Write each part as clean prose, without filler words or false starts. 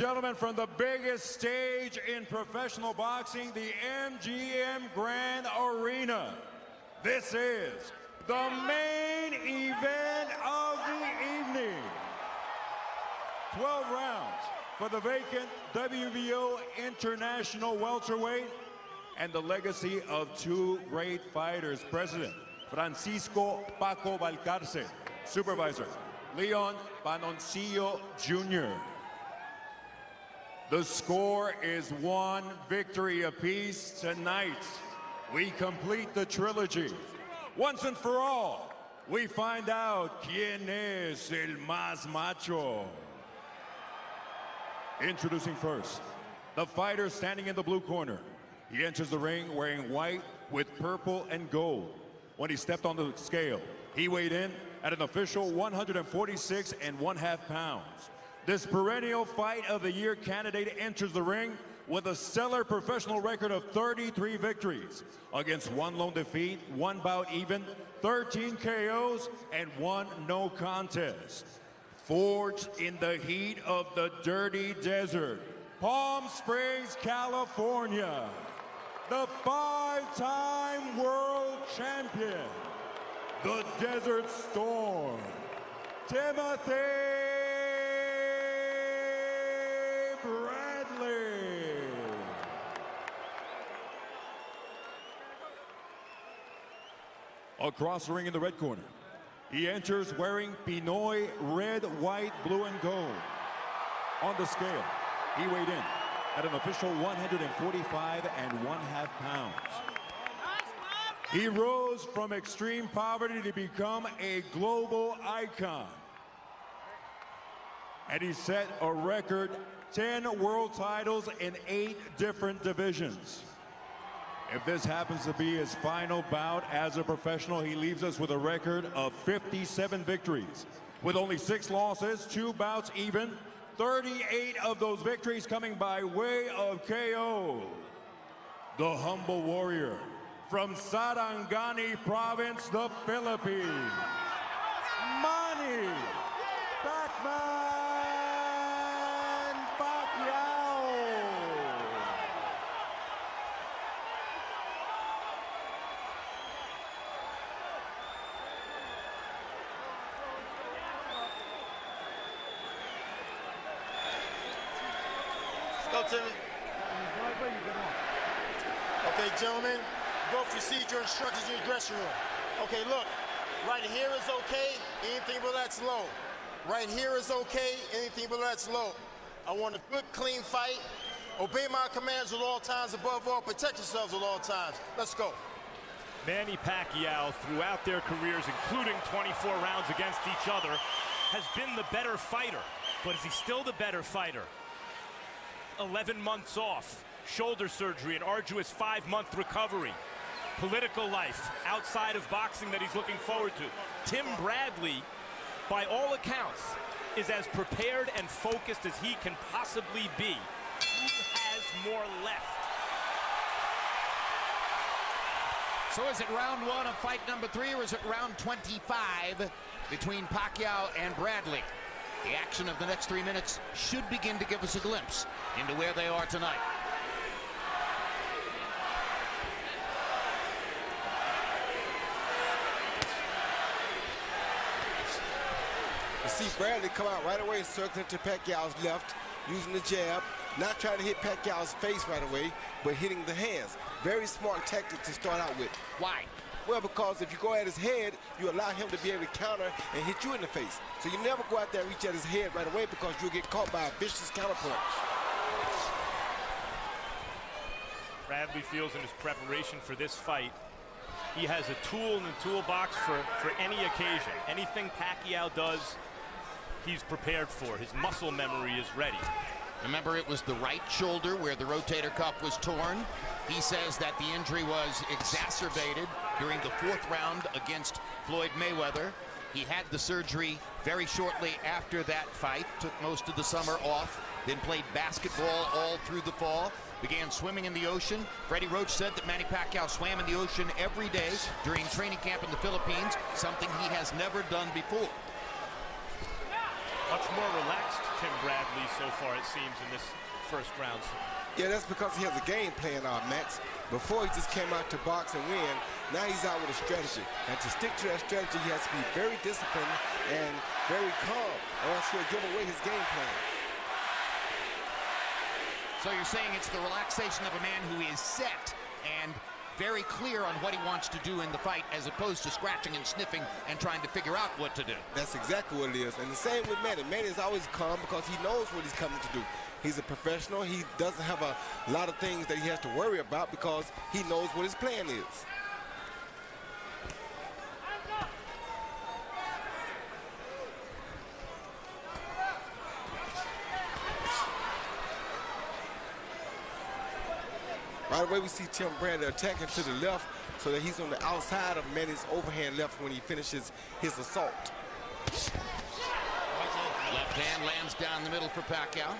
gentlemen, from the biggest stage in professional boxing, the MGM Grand Arena, this is the main event of the evening. 12 rounds for the vacant WBO International welterweight and the legacy of two great fighters. President Francisco Paco Valcarce, Supervisor Leon Panoncillo Jr. The score is 1 victory apiece. Tonight, we complete the trilogy. Once and for all, we find out quién es el más macho. Introducing first, the fighter standing in the blue corner. He enters the ring wearing white with purple and gold. When he stepped on the scale, he weighed in at an official 146.5 pounds. This perennial fight of the year candidate enters the ring with a stellar professional record of 33 victories against 1 lone defeat, 1 bout even, 13 KOs, and 1 no contest. Forged in the heat of the dirty desert, Palm Springs, California, the 5-time world champion, the Desert Storm, Timothy Bradley. Across the ring in the red corner, he enters wearing Pinoy red, white, blue, and gold. On the scale, he weighed in at an official 145.5 pounds. He rose from extreme poverty to become a global icon. And he set a record 10 world titles in 8 different divisions. If this happens to be his final bout as a professional, he leaves us with a record of 57 victories, with only 6 losses, 2 bouts even, 38 of those victories coming by way of KO. The humble warrior from Sarangani Province, the Philippines, Manny Pacquiao. Go, Timmy. Okay, gentlemen, go proceed your instructions in your dressing room. Okay, look, right here is okay, anything but that's low. Right here is okay, anything but that's low. I want a good, clean fight. Obey my commands at all times. Above all, protect yourselves at all times. Let's go. Manny Pacquiao, throughout their careers, including 24 rounds against each other, has been the better fighter. But is he still the better fighter? 11 months off, shoulder surgery, an arduous 5-month recovery, political life outside of boxing that he's looking forward to. Tim Bradley, by all accounts, is as prepared and focused as he can possibly be. Who has more left? So is it round 1 of fight number 3, or is it round 25 between Pacquiao and Bradley? The action of the next 3 minutes should begin to give us a glimpse into where they are tonight. You see Bradley come out right away, circling to Pacquiao's left, using the jab, not trying to hit Pacquiao's face right away, but hitting the hands. Very smart tactic to start out with. Why? Well, because if you go at his head, you allow him to be able to counter and hit you in the face. So you never go out there and reach at his head right away, because you'll get caught by a vicious counterpunch. Bradley feels in his preparation for this fight, he has a tool in the toolbox for any occasion. Anything Pacquiao does, he's prepared for. His muscle memory is ready. Remember, it was the right shoulder where the rotator cuff was torn. He says that the injury was exacerbated during the 4th round against Floyd Mayweather. He had the surgery very shortly after that fight, took most of the summer off, then played basketball all through the fall, began swimming in the ocean. Freddie Roach said that Manny Pacquiao swam in the ocean every day during training camp in the Philippines, something he has never done before. Much more relaxed Tim Bradley so far, it seems, in this first round. Yeah, that's because he has a game plan, Max. Before, he just came out to box and win. Now he's out with a strategy. And to stick to that strategy, he has to be very disciplined and very calm, or else he'll give away his game plan. So you're saying it's the relaxation of a man who is set and very clear on what he wants to do in the fight, as opposed to scratching and sniffing and trying to figure out what to do. That's exactly what it is. And the same with Manny. Manny is always calm because he knows what he's coming to do. He's a professional. He doesn't have a lot of things that he has to worry about because he knows what his plan is. Right away, we see Tim Bradley attacking to the left so that he's on the outside of Manny's overhand left when he finishes his assault. Left hand lands down the middle for Pacquiao.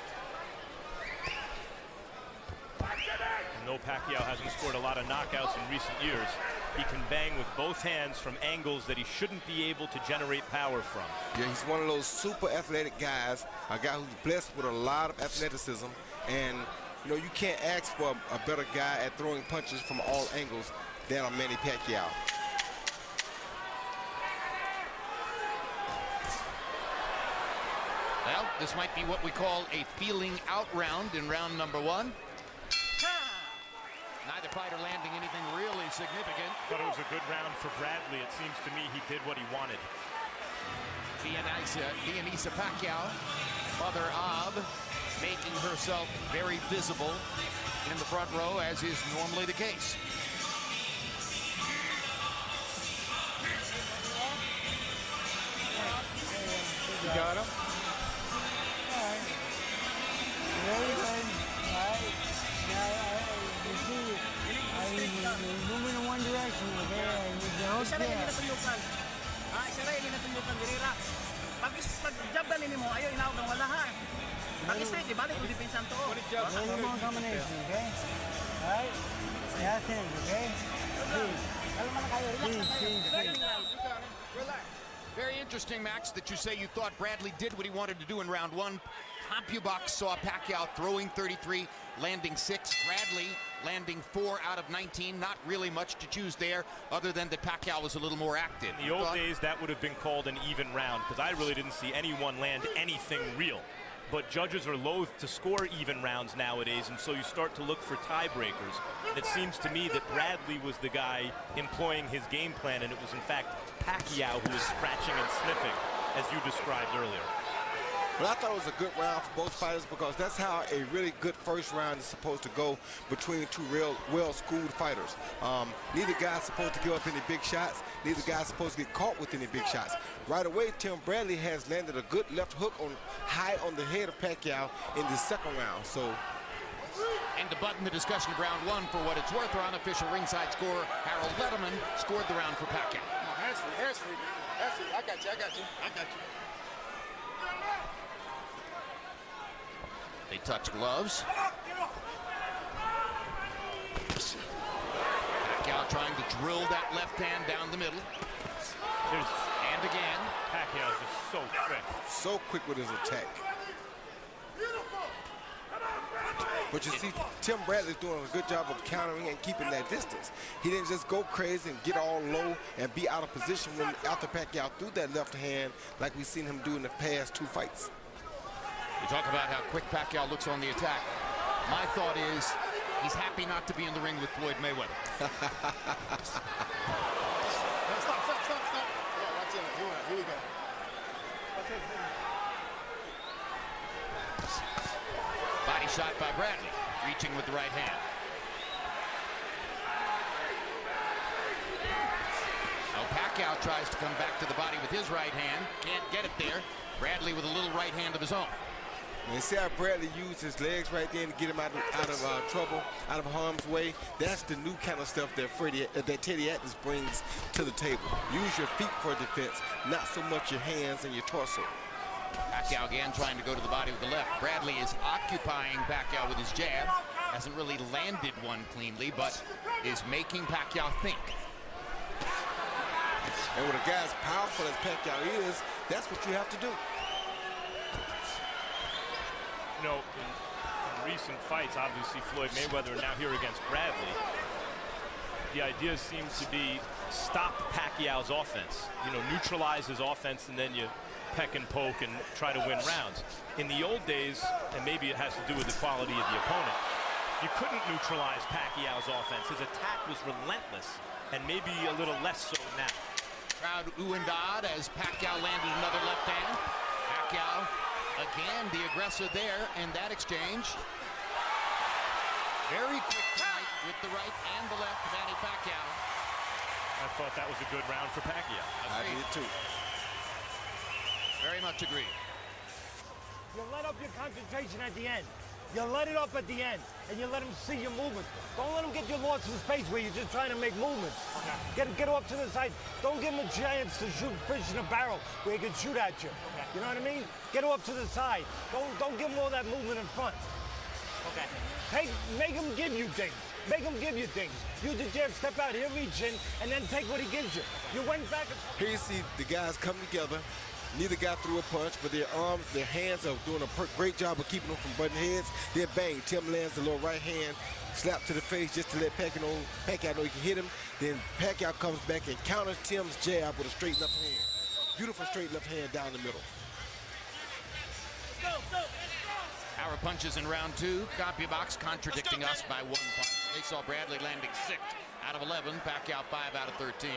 No, Pacquiao hasn't scored a lot of knockouts in recent years. He can bang with both hands from angles that he shouldn't be able to generate power from. Yeah, he's one of those super athletic guys, a guy who's blessed with a lot of athleticism. And, you know, you can't ask for a better guy at throwing punches from all angles than a Manny Pacquiao. Well, this might be what we call a feeling out round in round number one. Neither fighter landing anything really significant. Thought it was a good round for Bradley. It seems to me he did what he wanted. Dianisa Pacquiao, mother of, making herself very visible in the front row, as is normally the case. You got him? All right. Very good. All right. Now, you see, you're moving in one direction, okay? You don't Isa rin yung natulukan. Isa rin yung natulukan, Guerrera. Pag-jab na nini mo, ayaw inawag ng wala ha. Pag-straight, ibalik yung depensan to. Very long combination, okay? All right. That's it, okay? Kalma na kayo, relax na kayo. Relax. Very interesting, Max, that you say you thought Bradley did what he wanted to do in round one. CompuBox saw Pacquiao throwing 33, landing 6. Bradley landing 4 out of 19. Not really much to choose there, other than that Pacquiao was a little more active. In the old days, that would have been called an even round, because I really didn't see anyone land anything real. But judges are loath to score even rounds nowadays, and so you start to look for tiebreakers. It seems to me that Bradley was the guy employing his game plan, and it was in fact Pacquiao who was scratching and sniffing, as you described earlier. Well, I thought it was a good round for both fighters because that's how a really good first round is supposed to go between two real well-schooled fighters. Neither guy's supposed to give up any big shots. Neither guy's supposed to get caught with any big shots. Right away, Tim Bradley has landed a good left hook high on the head of Pacquiao in the second round. So, and to button the discussion of round one, for what it's worth, our unofficial ringside scorer, Harold Letterman, scored the round for Pacquiao. Hands free. I got you. They touch gloves. Pacquiao trying to drill that left hand down the middle. And again. Pacquiao is just so quick. So quick with his attack. But you see, Tim Bradley's doing a good job of countering and keeping that distance. He didn't just go crazy and get all low and be out of position when after Pacquiao threw that left hand like we've seen him do in the past 2 fights. We talk about how quick Pacquiao looks on the attack. My thought is he's happy not to be in the ring with Floyd Mayweather. Stop. Yeah, watch it. Here we go. Body shot by Bradley, reaching with the right hand. Now Pacquiao tries to come back to the body with his right hand. Can't get it there. Bradley with a little right hand of his own. And you see how Bradley used his legs right there to get him out of trouble, out of harm's way. That's the new kind of stuff that Teddy Atlas brings to the table. Use your feet for defense, not so much your hands and your torso. Pacquiao again trying to go to the body with the left. Bradley is occupying Pacquiao with his jab. Hasn't really landed one cleanly, but is making Pacquiao think. And with a guy as powerful as Pacquiao is, that's what you have to do. You know, in recent fights, obviously Floyd Mayweather, and now here against Bradley, the idea seems to be stop Pacquiao's offense. You know, neutralize his offense, and then you peck and poke and try to win rounds. In the old days, and maybe it has to do with the quality of the opponent, you couldn't neutralize Pacquiao's offense. His attack was relentless, and maybe a little less so now. Crowd ooh and ah as Pacquiao landed another left hand. Pacquiao, again, the aggressor there in that exchange. Very quick tonight with the right and the left, Manny Pacquiao. I thought that was a good round for Pacquiao. I did too. Very much agree. You let up your concentration at the end. You let it up at the end, and you let him see your movement. Don't let him get you lost in space where you're just trying to make movements. Okay. Get up to the side. Don't give him a chance to shoot fish in a barrel where he can shoot at you. Okay. You know what I mean? Get him up to the side. Don't give him all that movement in front. Okay. Make him give you things. Make him give you things. Use the jab, step out here, reach in, and then take what he gives you. You went back. Here you see the guys come together. Neither guy threw a punch, but their arms, their hands are doing a great job of keeping them from butting heads. Then bang, Tim lands the little right hand, slap to the face just to let Pacquiao know he can hit him. Then Pacquiao comes back and counters Tim's jab with a straight left hand. Beautiful straight left hand down the middle. Power punches in round two. Copy box contradicting us by 1 punch. They saw Bradley landing 6 out of 11. Pacquiao 5 out of 13.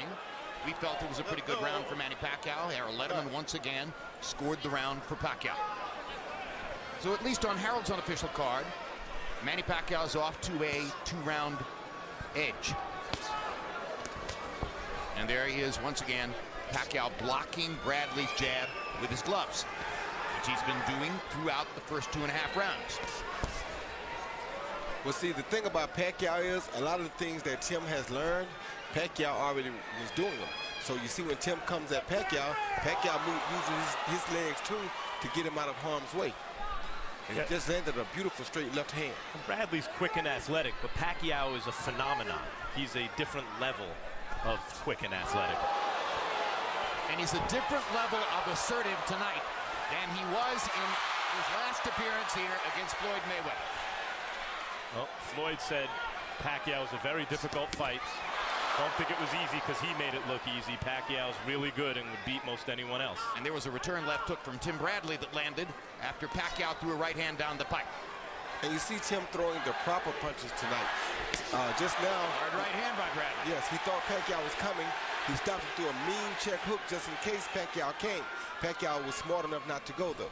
We felt it was a pretty good round for Manny Pacquiao. Harold Letterman once again scored the round for Pacquiao. So at least on Harold's unofficial card, Manny Pacquiao is off to a 2-round edge. And there he is once again, Pacquiao blocking Bradley's jab with his gloves, which he's been doing throughout the first 2.5 rounds. Well, see, the thing about Pacquiao is a lot of the things that Tim has learned, Pacquiao already was doing them. So you see when Tim comes at Pacquiao, uses his legs too to get him out of harm's way. And he just landed a beautiful straight left hand. Bradley's quick and athletic, but Pacquiao is a phenomenon. He's a different level of quick and athletic. And he's a different level of assertive tonight than he was in his last appearance here against Floyd Mayweather. Well, Floyd said Pacquiao is a very difficult fight. Don't think it was easy because he made it look easy. Pacquiao's really good and would beat most anyone else. And there was a return left hook from Tim Bradley that landed after Pacquiao threw a right hand down the pipe. And you see Tim throwing the proper punches tonight. Just now. Hard right hand by Bradley. Yes, he thought Pacquiao was coming. He stopped him through a mean check hook just in case Pacquiao came. Pacquiao was smart enough not to go, though.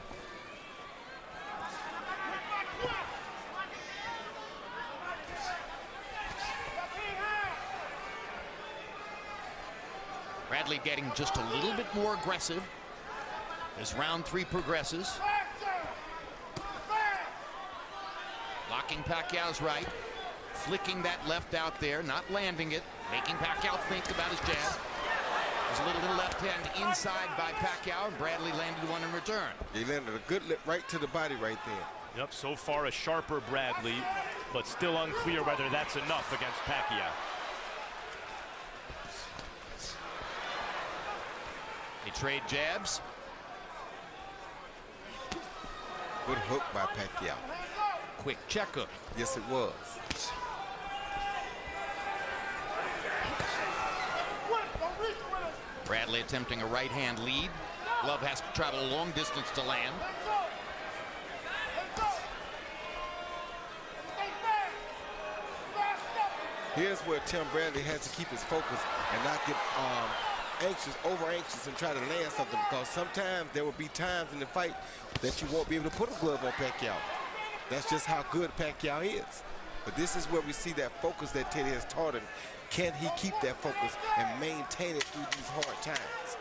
Bradley getting just a little bit more aggressive as round 3 progresses. Blocking Pacquiao's right, flicking that left out there, not landing it, making Pacquiao think about his jab. There's a little left hand inside by Pacquiao, and Bradley landed one in return. He landed a good lip right to the body right there. Yep, so far a sharper Bradley, but still unclear whether that's enough against Pacquiao. They trade jabs. Good hook by Pacquiao. Quick check hook. Yes, it was. Bradley attempting a right hand lead. Glove has to travel a long distance to land. Here's where Tim Bradley has to keep his focus and not get over anxious and try to land something, because sometimes there will be times in the fight that you won't be able to put a glove on Pacquiao. That's just how good Pacquiao is. But this is where we see that focus that Teddy has taught him. Can he keep that focus and maintain it through these hard times?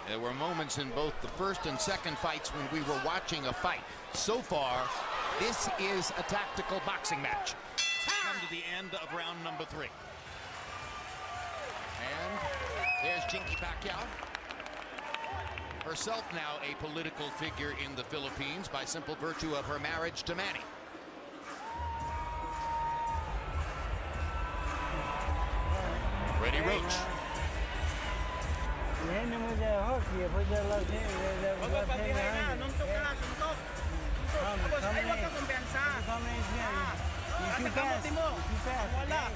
There were moments in both the first and second fights when we were watching a fight. So far, this is a tactical boxing match. Come to the end of round number 3. And there's Chinky Pacquiao. Herself now a political figure in the Philippines by simple virtue of her marriage to Manny. Ready Roach. You hit him with that hook, you put that left hand behind it. Tapos, ay huwag kang kumpiyansa. Kasi kamuti mo. Wala.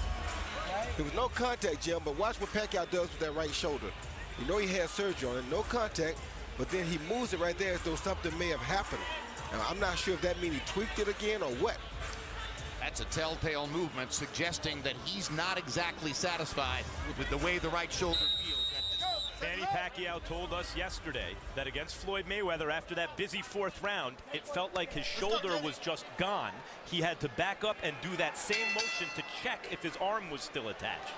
There was no contact, Jim, but watch what Pacquiao does with that right shoulder. You know he had surgery on it, no contact, but then he moves it right there as though something may have happened. Now, I'm not sure if that means he tweaked it again or what. That's a telltale movement suggesting that he's not exactly satisfied with the way the right shoulder feels at this moment. Manny Pacquiao told us yesterday that against Floyd Mayweather, after that busy fourth round, it felt like his shoulder was just gone. He had to back up and do that same motion to check if his arm was still attached.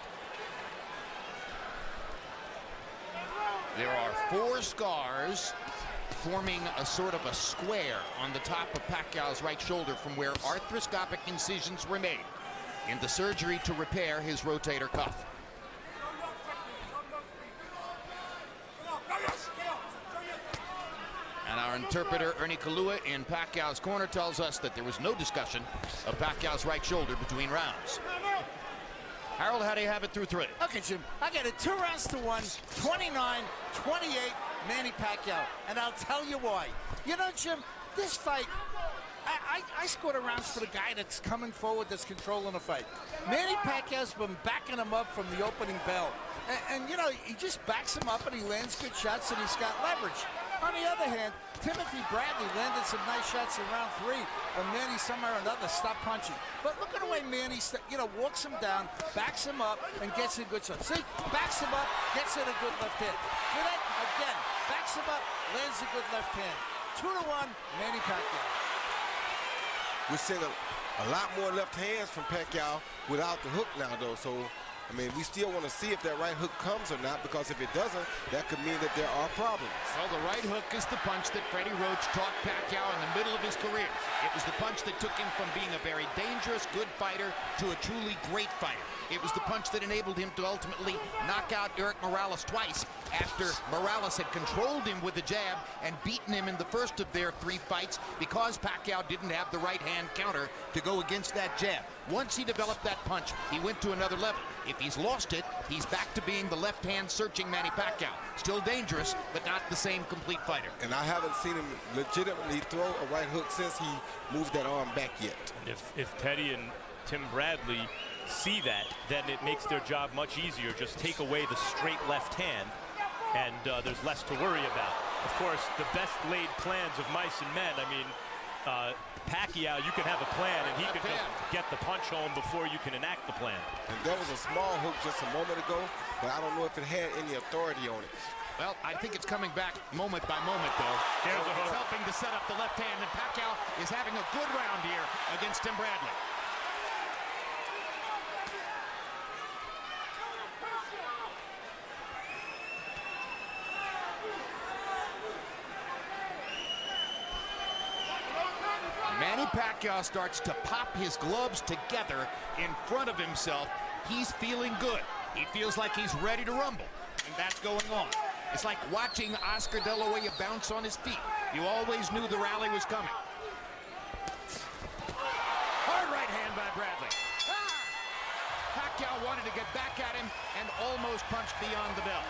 There are 4 scars forming a sort of a square on the top of Pacquiao's right shoulder from where arthroscopic incisions were made in the surgery to repair his rotator cuff. And our interpreter, Ernie Kalua, in Pacquiao's corner tells us that there was no discussion of Pacquiao's right shoulder between rounds. Harold, how do you have it through 3? Okay, Jim, I got it 2 rounds to 1, 29-28, Manny Pacquiao. And I'll tell you why. You know, Jim, this fight, I scored the rounds for the guy that's coming forward, that's controlling the fight. Manny Pacquiao's been backing him up from the opening bell. And you know, he just backs him up and he lands good shots and he's got leverage. On the other hand, Timothy Bradley landed some nice shots in round 3, but Manny somehow or another stopped punching. But look at the way Manny, walks him down, backs him up, and gets in good shots. See, backs him up, gets in a good left hand. See that? Again, backs him up, lands a good left hand. 2-1, Manny Pacquiao. We're seeing a lot more left hands from Pacquiao without the hook now, though. So, I mean, we still want to see if that right hook comes or not, because if it doesn't, that could mean that there are problems. Well, the right hook is the punch that Freddie Roach taught Pacquiao in the middle of his career. It was the punch that took him from being a very dangerous, good fighter to a truly great fighter. It was the punch that enabled him to ultimately knock out Eric Morales twice after Morales had controlled him with a jab and beaten him in the first of their 3 fights because Pacquiao didn't have the right-hand counter to go against that jab. Once he developed that punch, he went to another level. If he's lost it, he's back to being the left-hand searching Manny Pacquiao. Still dangerous, but not the same complete fighter. And I haven't seen him legitimately throw a right hook since he moved that arm back yet. And if Teddy and Tim Bradley see that, then it makes their job much easier. Just take away the straight left hand, and there's less to worry about. Of course, the best laid plans of mice and men. I mean, Pacquiao, you can have a plan, and he can just get the punch home before you can enact the plan. And there was a small hook just a moment ago, but I don't know if it had any authority on it. Well, I think it's coming back moment by moment, though. There's a hook. Helping to set up the left hand, and Pacquiao is having a good round here against Tim Bradley. Manny Pacquiao starts to pop his gloves together in front of himself. He's feeling good. He feels like he's ready to rumble, and that's going on. It's like watching Oscar De La Hoya bounce on his feet. You always knew the rally was coming. Hard right hand by Bradley. Pacquiao wanted to get back at him and almost punched beyond the bell.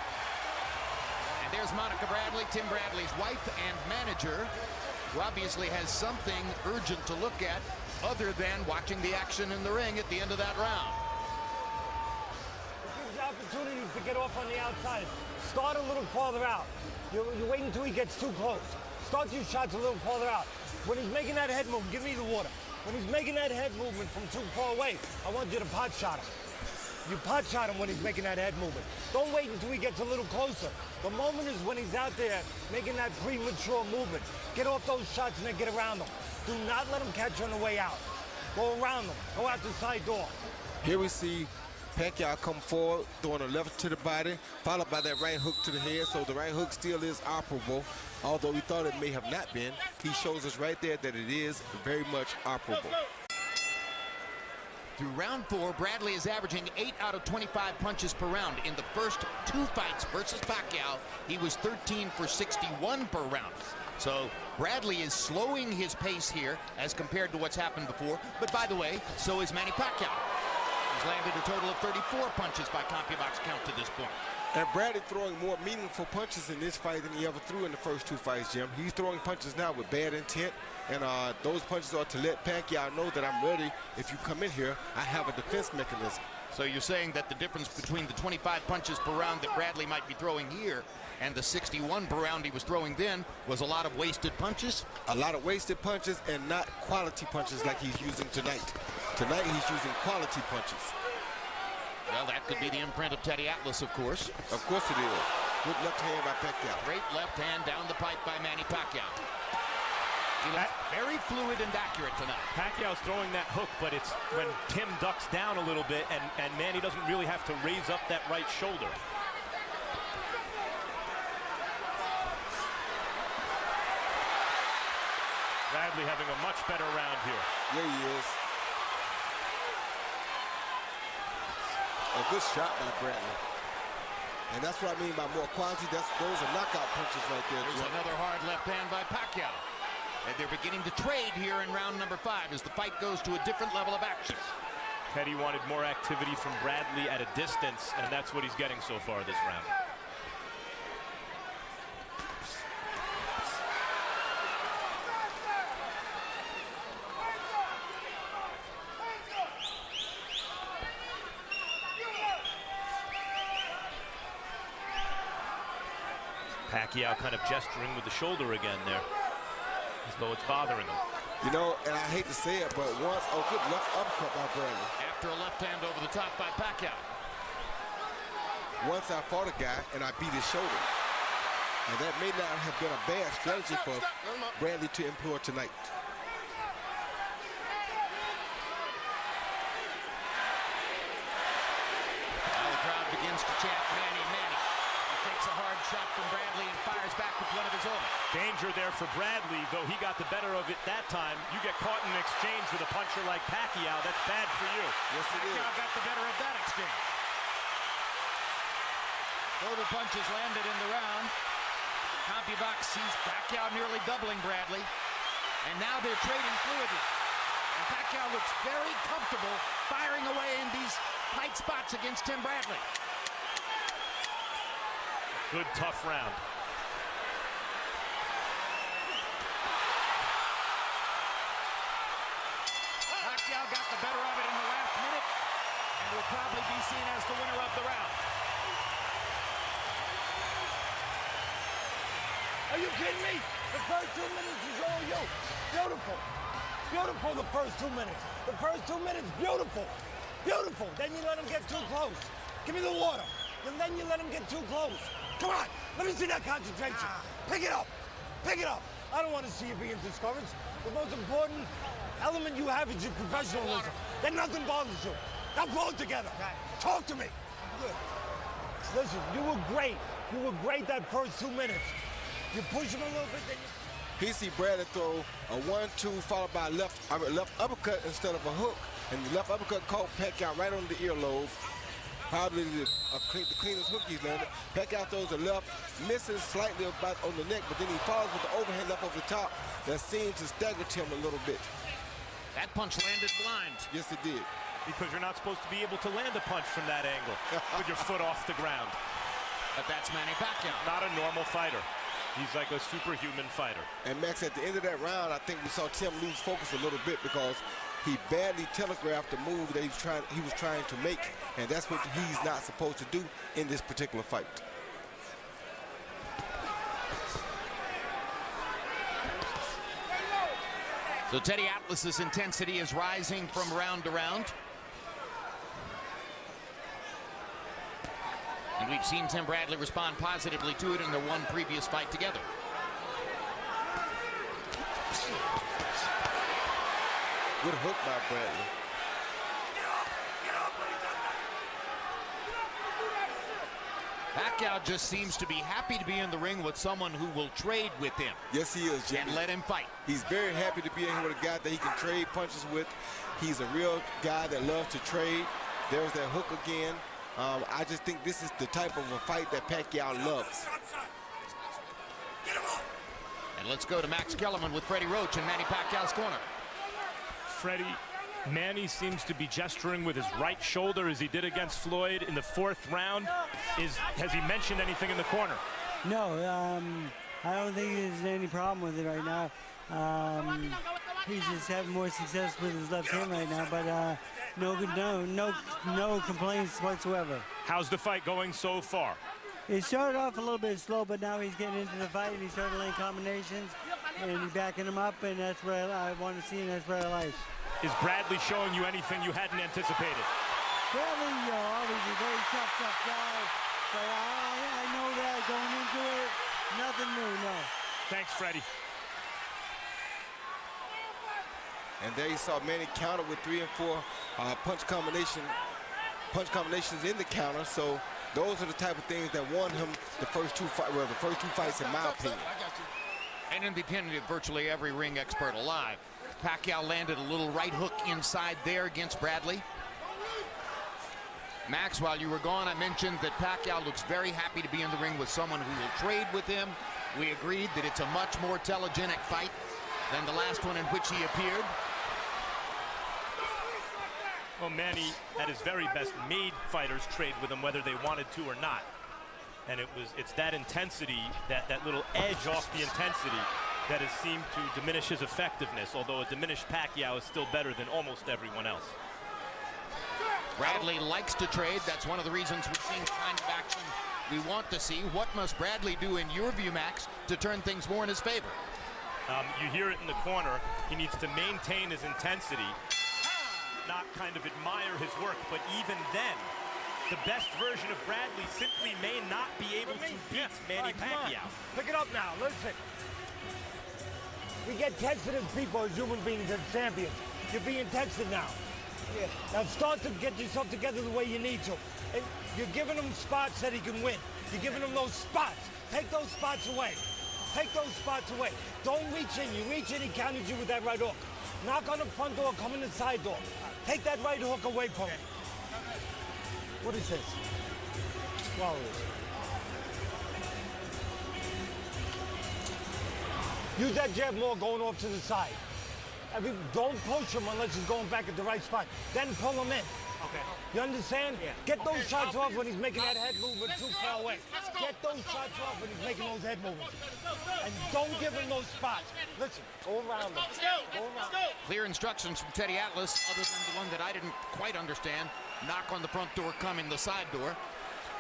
And there's Monica Bradley, Tim Bradley's wife and manager, who obviously has something urgent to look at other than watching the action in the ring at the end of that round. Gives you opportunities to get off on the outside. Start a little farther out. You wait until he gets too close. Start your shots a little farther out. When he's making that head movement, give me the water. When he's making that head movement from too far away, I want you to pot shot him. You pot shot him when he's making that head movement. Don't wait until he gets a little closer. The moment is when he's out there making that premature movement. Get off those shots and then get around them. Do not let him catch you on the way out. Go around them. Go out the side door. Here we see Pacquiao come forward, throwing a left to the body, followed by that right hook to the head. So the right hook still is operable, although we thought it may have not been. He shows us right there that it is very much operable. Through round 4, Bradley is averaging 8 out of 25 punches per round. In the first 2 fights versus Pacquiao, he was 13 for 61 per round. So Bradley is slowing his pace here as compared to what's happened before. But by the way, so is Manny Pacquiao. He's landed a total of 34 punches by CompuBox count to this point. And Bradley throwing more meaningful punches in this fight than he ever threw in the first 2 fights, Jim. He's throwing punches now with bad intent, and those punches are to let Pacquiao know that I'm ready. If you come in here, I have a defense mechanism. So you're saying that the difference between the 25 punches per round that Bradley might be throwing here and the 61 per round he was throwing then was a lot of wasted punches? A lot of wasted punches and not quality punches like he's using tonight. Tonight he's using quality punches. Well, that could be the imprint of Teddy Atlas, of course. Of course it is. Good left hand by Pacquiao. Great left hand down the pipe by Manny Pacquiao. He looks very fluid and accurate tonight. Pacquiao's throwing that hook, but it's when Tim ducks down a little bit, and Manny doesn't really have to raise up that right shoulder. Bradley having a much better round here. Yeah, he is. A good shot by Bradley. And that's what I mean by more quality. Those are knockout punches right there. There's another hard left hand by Pacquiao. And they're beginning to trade here in round number 5 as the fight goes to a different level of action. Teddy wanted more activity from Bradley at a distance, and that's what he's getting so far this round. Pacquiao kind of gesturing with the shoulder again there, as though it's bothering him. You know, and I hate to say it, but once, good left uppercut by Bradley. After a left hand over the top by Pacquiao. Once I fought a guy and I beat his shoulder. And that may not have been a bad strategy for Bradley to employ tonight. Now the crowd begins to chant Manny, Manny. He takes a hard shot from Bradley and fires back with one of his own. Danger there for Bradley, though he got the better of it that time. You get caught in an exchange with a puncher like Pacquiao, that's bad for you. Yes, it is. Pacquiao got the better of that exchange. Total punches landed in the round. CompuBox sees Pacquiao nearly doubling Bradley. And now they're trading fluidly. And Pacquiao looks very comfortable firing away in these tight spots against Tim Bradley. Good, tough round. Pacquiao got the better of it in the last minute and will probably be seen as the winner of the round. Are you kidding me? The first 2 minutes is all you. Beautiful. Beautiful, the first 2 minutes. The first 2 minutes, beautiful. Beautiful. Then you let him get too close. Give me the water. And then you let him get too close. Come on. Let me see that concentration. Pick it up. Pick it up. I don't want to see you being discouraged. The most important element you have is your professionalism. Then nothing bothers you. Now pull it together. Talk to me. Good. Listen, you were great. You were great that first 2 minutes. You push him a little bit, then you... He see Bradley throw a 1-2 followed by a left uppercut instead of a hook. And the left uppercut caught Pacquiao right on the earlobe. Probably the cleanest hook he's landed. Pacquiao throws a left, misses slightly about on the neck, but then he follows with the overhand left over the top that seems to stagger him a little bit. That punch landed blind. Yes, it did. Because you're not supposed to be able to land a punch from that angle with your foot off the ground. But that's Manny Pacquiao. Not a normal fighter. He's like a superhuman fighter. And Max, at the end of that round, I think we saw Tim lose focus a little bit because he badly telegraphed the move that he was trying to make, and that's what he's not supposed to do in this particular fight. So Teddy Atlas's intensity is rising from round to round. And we've seen Tim Bradley respond positively to it in their one previous fight together. Good hook by Bradley. Pacquiao just seems to be happy to be in the ring with someone who will trade with him. Yes, he is, Jimmy. And let him fight. He's very happy to be in here with a guy that he can trade punches with. He's a real guy that loves to trade. There's that hook again. I just think this is the type of a fight that Pacquiao loves. And let's go to Max Kellerman with Freddie Roach in Manny Pacquiao's corner. Freddie Manny seems to be gesturing with his right shoulder as he did against Floyd in the 4th round. Has he mentioned anything in the corner? No, I don't think there's any problem with it right now. He's just having more success with his left hand right now, but no complaints whatsoever. How's the fight going so far? It started off a little bit slow, but now he's getting into the fight and he started laying combinations and he's backing him up, and that's what I want to see, and that's what I like. Is Bradley showing you anything you hadn't anticipated? Bradley, obviously a very tough guy, but I know that going into it, nothing new, no. Thanks, Freddie. And there you saw Manny counter with 3 and 4 punch combinations in the counter. So those are the type of things that won him the first two fights, in my opinion. And in the opinion of virtually every ring expert alive, Pacquiao landed a little right hook inside there against Bradley. Max, while you were gone, I mentioned that Pacquiao looks very happy to be in the ring with someone who will trade with him. We agreed that it's a much more telegenic fight than the last one in which he appeared. Well, Manny, at his very best, made fighters trade with him whether they wanted to or not. And it's that intensity, that little edge off the intensity, that has seemed to diminish his effectiveness, although a diminished Pacquiao is still better than almost everyone else. Bradley likes to trade. That's one of the reasons we've seen the kind of action we want to see. What must Bradley do, in your view, Max, to turn things more in his favor? You hear it in the corner. He needs to maintain his intensity, not kind of admire his work, but even then, the best version of Bradley simply may not be able to beat Manny Pacquiao. Pick it up now, listen. We get tested as people, as human beings, as champions. You're being tested now. Yeah. Now start to get yourself together the way you need to. And you're giving him spots that he can win. You're giving him those spots. Take those spots away. Take those spots away. Don't reach in. You reach in, he counters you with that right hook. Knock on the front door, come in the side door. Take that right hook away from him. What is this? Swallow it. Use that jab more going off to the side. Don't push him unless he's going back at the right spot. Then pull him in. Okay. You understand? Yeah. Get those shots off when he's making that head movement too far away. Get those shots off when he's making those head movements. And don't give him those spots. Listen, go around him. Go around. Clear instructions from Teddy Atlas, other than the one that I didn't quite understand. Knock on the front door, come in the side door.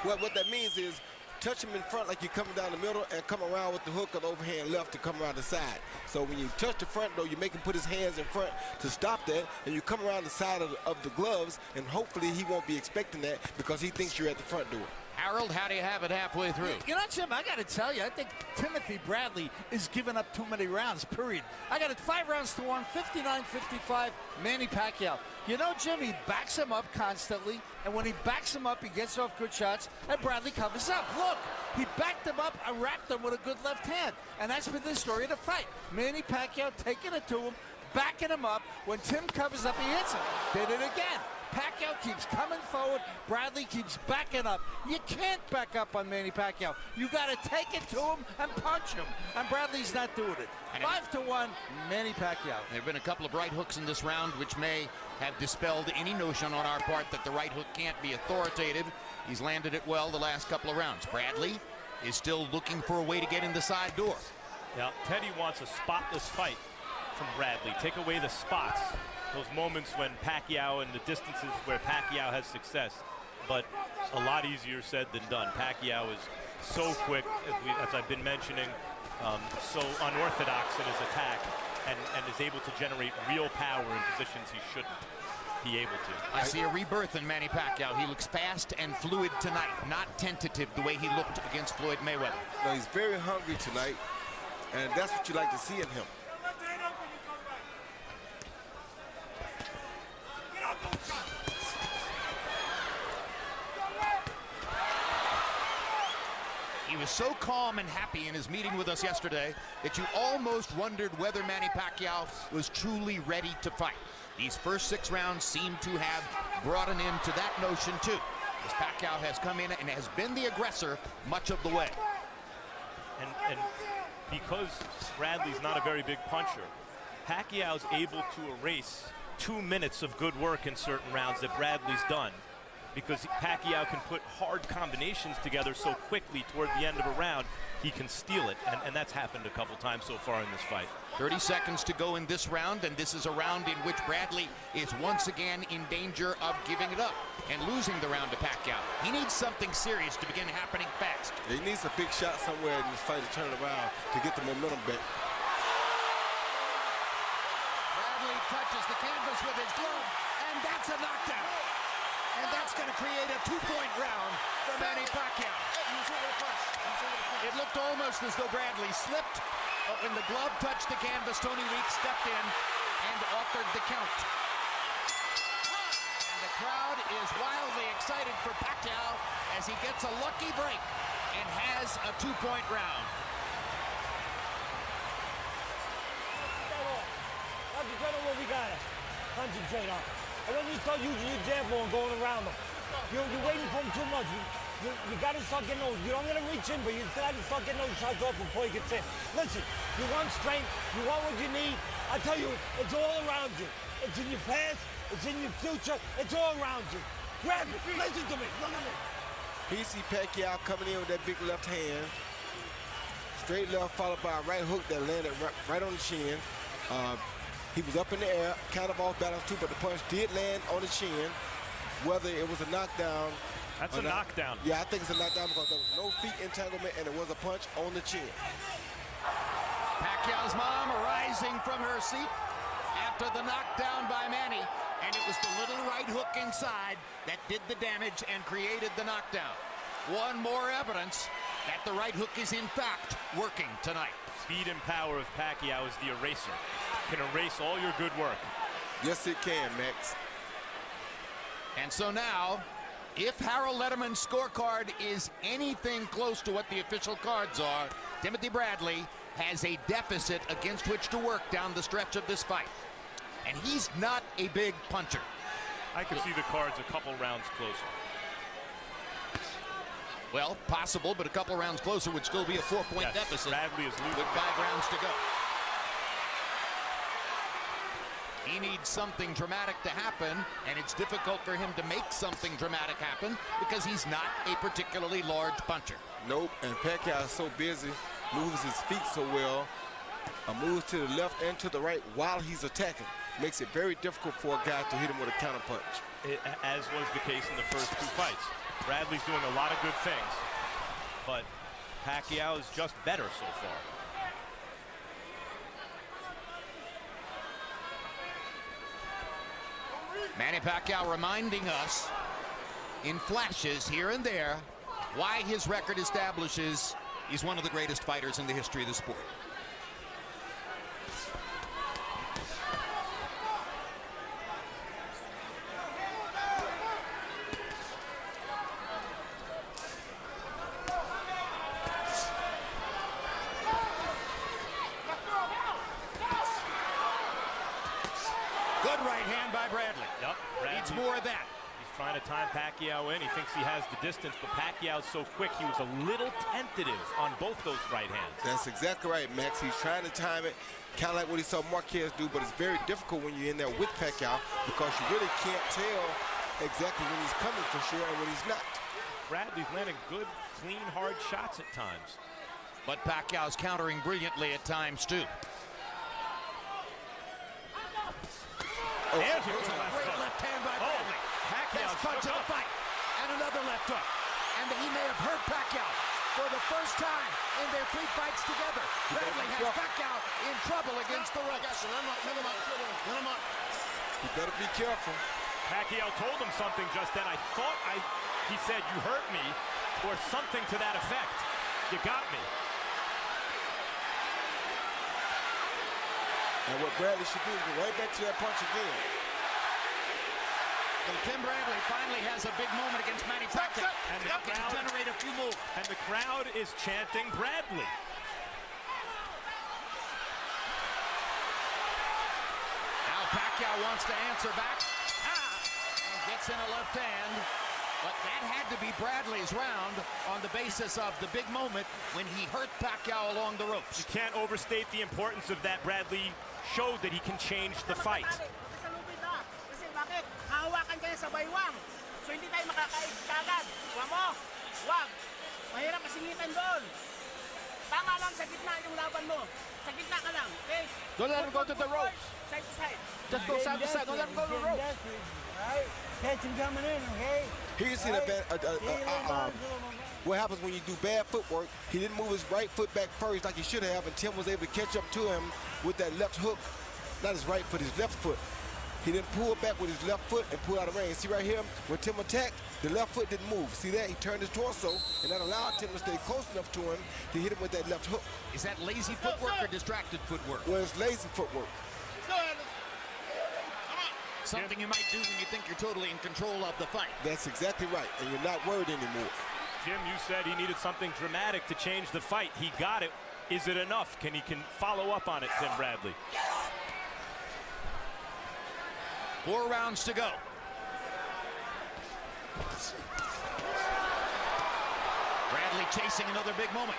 Well, what that means is touch him in front like you're coming down the middle and come around with the hook of the overhand left to come around the side. So when you touch the front door, you make him put his hands in front to stop that, and you come around the side of the gloves, and hopefully he won't be expecting that because he thinks you're at the front door. Harold, how do you have it halfway through? You know, Jim, I got to tell you, I think Timothy Bradley is giving up too many rounds, period. I got it 5 rounds to 1, 59-55, Manny Pacquiao. You know, Jim, he backs him up constantly, and when he backs him up, he gets off good shots, and Bradley covers up. Look, he backed him up and wrapped him with a good left hand, and that's been the story of the fight. Manny Pacquiao taking it to him, backing him up. When Tim covers up, he hits him. Did it again. Pacquiao keeps coming forward. Bradley keeps backing up. You can't back up on Manny Pacquiao. You got to take it to him and punch him. And Bradley's not doing it. 5-1, Manny Pacquiao. There have been a couple of right hooks in this round, which may have dispelled any notion on our part that the right hook can't be authoritative. He's landed it well the last couple of rounds. Bradley is still looking for a way to get in the side door. Now, Teddy wants a spotless fight from Bradley. Take away the spots. Those moments when Pacquiao and the distances where Pacquiao has success, but a lot easier said than done. Pacquiao is so quick, as I've been mentioning, so unorthodox in his attack, and is able to generate real power in positions he shouldn't be able to. I see a rebirth in Manny Pacquiao. He looks fast and fluid tonight, not tentative the way he looked against Floyd Mayweather. No, he's very hungry tonight, and that's what you like to see in him. He was so calm and happy in his meeting with us yesterday that you almost wondered whether Manny Pacquiao was truly ready to fight. These first 6 rounds seem to have brought an end to that notion too, as Pacquiao has come in and has been the aggressor much of the way. And because Bradley's not a very big puncher, Pacquiao's able to erase 2 minutes of good work in certain rounds that Bradley's done, because Pacquiao can put hard combinations together so quickly toward the end of a round, he can steal it, and that's happened a couple times so far in this fight. 30 seconds to go in this round, and this is a round in which Bradley is once again in danger of giving it up and losing the round to Pacquiao. He needs something serious to begin happening fast. He needs a big shot somewhere in this fight to turn it around to get the momentum back. Bradley touches the canvas with his glove, and that's a knockdown. And that's going to create a 2-point round for Manny Pacquiao. It looked almost as though Bradley slipped, but when the glove touched the canvas, Tony Weeks stepped in and offered the count. And the crowd is wildly excited for Pacquiao as he gets a lucky break and has a 2-point round. Concentrate on what we got. Concentrate on. And when you start using your jab and going around them, you're waiting for them too much. You got to start getting those. You don't got to reach in, but you got to start getting those shots off before you get in. Listen, you want strength, you want what you need. I tell you, it's all around you. It's in your past, it's in your future, it's all around you. Grab it, listen to me, look at me. He see Pacquiao coming in with that big left hand. Straight left followed by a right hook that landed right on the chin. He was up in the air, kind of off balance too, but the punch did land on the chin. Whether it was a knockdown. That's a knockdown. Yeah, I think it's a knockdown because there was no feet entanglement and it was a punch on the chin. Pacquiao's mom rising from her seat after the knockdown by Manny, and it was the little right hook inside that did the damage and created the knockdown. One more evidence that the right hook is in fact working tonight. Speed and power of Pacquiao is the eraser. Can erase all your good work. Yes, it can, Max. And so now, if Harold Letterman's scorecard is anything close to what the official cards are, Timothy Bradley has a deficit against which to work down the stretch of this fight. And he's not a big puncher. I can see the cards a couple rounds closer. Well, possible, but a couple rounds closer would still be a 4-point deficit. Bradley is losing with 5 rounds to go. He needs something dramatic to happen, and it's difficult for him to make something dramatic happen because he's not a particularly large puncher. Nope, and Pacquiao is so busy, moves his feet so well, moves to the left and to the right while he's attacking. Makes it very difficult for a guy to hit him with a counter punch. As was the case in the first 2 fights. Bradley's doing a lot of good things, but Pacquiao is just better so far. Manny Pacquiao reminding us in flashes here and there why his record establishes he's one of the greatest fighters in the history of the sport. Good right hand by Bradley. Yep, Needs more of that. He's trying to time Pacquiao in. He thinks he has the distance, but Pacquiao's so quick, he was a little tentative on both those right hands. That's exactly right, Max. He's trying to time it, kind of like what he saw Marquez do, but it's very difficult when you're in there with Pacquiao because you really can't tell exactly when he's coming for sure and when he's not. Bradley's landing good, clean, hard shots at times. But Pacquiao's countering brilliantly at times, too. There's a great left hand by Bradley. Best punch of the fight. And another left hook. And he may have hurt Pacquiao for the first time in their 3 fights together. Bradley has Pacquiao in trouble against the ropes. Let him up. You better be careful. Pacquiao told him something just then. I thought he said, "You hurt me," or something to that effect. You got me. And what Bradley should do is go right back to that punch again. And Tim Bradley finally has a big moment against Manny Pacquiao. And now can generate a few moves. And the crowd is chanting Bradley. Now Pacquiao wants to answer back. And gets in a left hand. But that had to be Bradley's round on the basis of the big moment when he hurt Pacquiao along the ropes. You can't overstate the importance of that. Bradley showed that he can change the fight. wang. So hindi tayo makakait kagad. Huwag mo. Huwag. Mahirap masingitan doon. Tama lang sa gitna yung laban mo. Sa gitna ka lang, okay? Don't let him go to the ropes. Side to side. Just go side to side. Don't let him go to the ropes. Right? Catch him coming in, okay? Here you see what happens when you do bad footwork. He didn't move his right foot back first like he should have, and Tim was able to catch up to him with that left hook. Not his right foot, his left foot. He didn't pull back with his left foot and pull out of range. See right here, when Tim attacked, the left foot didn't move. See that? He turned his torso, and that allowed Tim to stay close enough to him to hit him with that left hook. Is that lazy footwork or distracted footwork? Well, it's lazy footwork. Something you might do when you think you're totally in control of the fight. That's exactly right, and you're not worried anymore. Jim, you said he needed something dramatic to change the fight. He got it. Is it enough? Can he follow up on it, Tim Bradley? 4 rounds to go. Bradley chasing another big moment.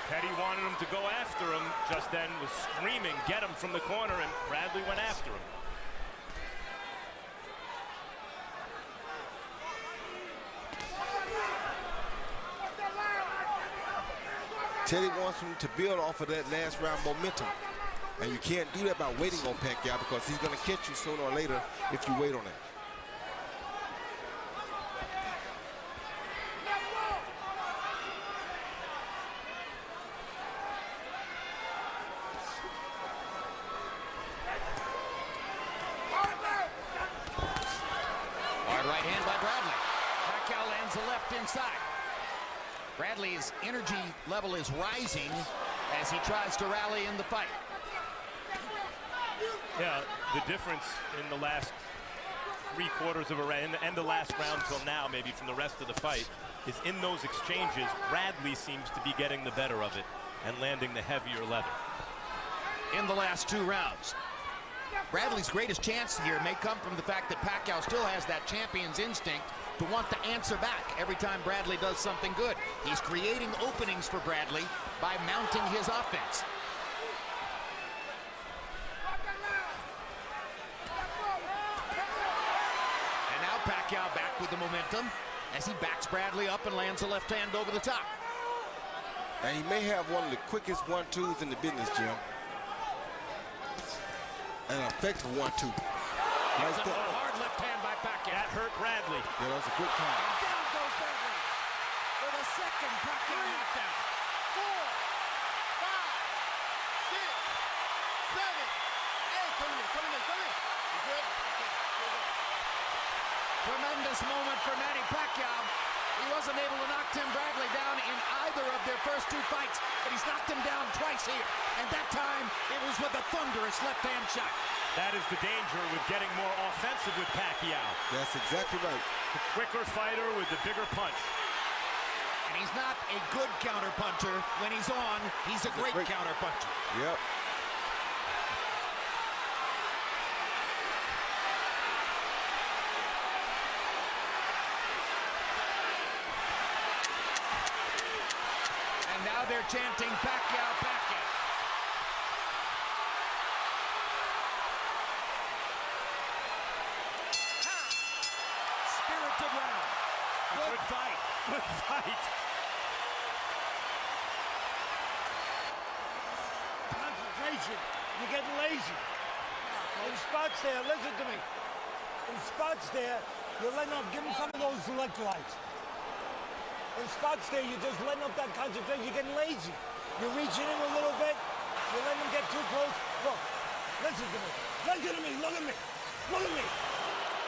Petty wanted him to go after him just then, was screaming, get him from the corner, and Bradley went after him. Teddy wants him to build off of that last round momentum. And you can't do that by waiting on Pacquiao because he's going to catch you sooner or later if you wait on it. Hard right hand by Bradley. Pacquiao lands the left inside. Bradley's energy level is rising as he tries to rally in the fight. Yeah, the difference in the last 3/4 of a round and the last round till now, maybe from the rest of the fight, is in those exchanges, Bradley seems to be getting the better of it and landing the heavier leather. In the last 2 rounds. Bradley's greatest chance here may come from the fact that Pacquiao still has that champion's instinct to want to answer back every time Bradley does something good. He's creating openings for Bradley by mounting his offense. And now Pacquiao back with the momentum as he backs Bradley up and lands a left hand over the top. And he may have one of the quickest 1-2s in the business, Jim. An effective 1-2. Right there. A hard left hand by Pacquiao. That hurt Bradley. Yeah, that was a good time. Down goes Bradley for the second Pacquiao knockdown. 4, 5, 6, 7, 8. Come in. You good? Okay. Tremendous moment for Manny Pacquiao. He wasn't able to knock Tim Bradley down in either of their first 2 fights, but he's knocked him down twice here. And that time, it was with a thunderous left-hand shot. That is the danger with getting more offensive with Pacquiao. That's exactly right. The quicker fighter with the bigger punch. And he's not a good counterpuncher. When he's on, he's a great counterpuncher. Yep. And now they're chanting Pacquiao, Pacquiao. Spirited round. Good fight. Good fight. Concentration. You're getting lazy. In spots there, listen to me. In spots there, you're letting up. Give him some of those electrolytes. In spots there, you're just letting up that concentration. You're getting lazy. You're reaching in a little bit. You're letting him get too close. Look, listen to me. Listen to me. Look at me. Look at me.